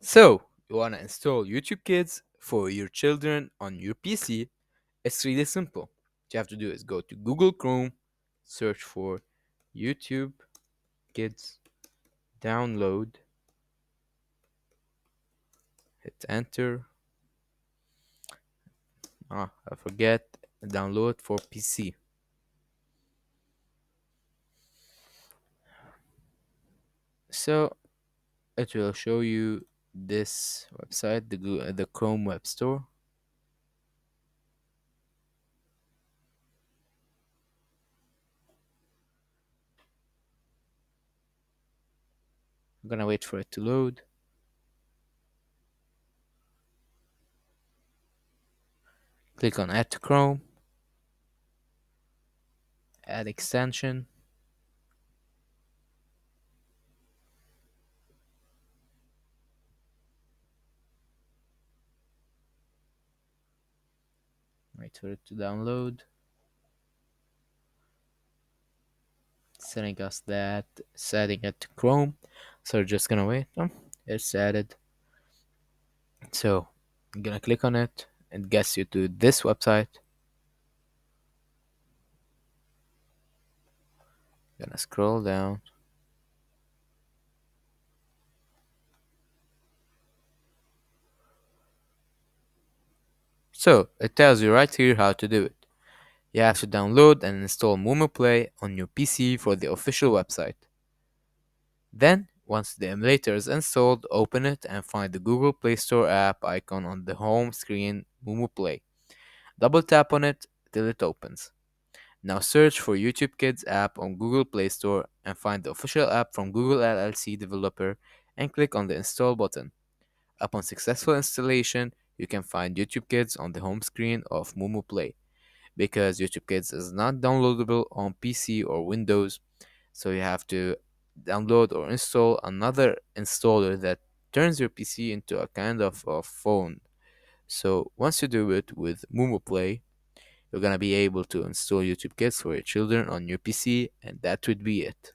So, you want to install YouTube Kids for your children on your PC? It's really simple. What you have to do is go to Google Chrome, search for YouTube Kids, download, hit enter. I forget, download for PC. So, it will show you this website, the Chrome Web Store. I'm gonna wait for it to load. Click on Add to Chrome, add extension. Wait for it to download. Setting us that, setting it to Chrome. So we're just gonna wait. It's added. So I'm gonna click on it. It gets you to this website. Gonna scroll down. So it tells you right here how to do it. You have to download and install Momo Play on your PC for the official website. Then, once the emulator is installed, open it and find the Google Play Store app icon on the home screen, Momo Play. Double tap on it till it opens. Now search for YouTube Kids app on Google Play Store and find the official app from Google LLC developer and click on the install button. Upon successful installation, you can find YouTube Kids on the home screen of Momo Play. Because YouTube Kids is not downloadable on PC or Windows, so you have to download or install another installer that turns your PC into a kind of a phone. So once you do it with Momo Play, you're gonna be able to install YouTube Kids for your children on your PC, and that would be it.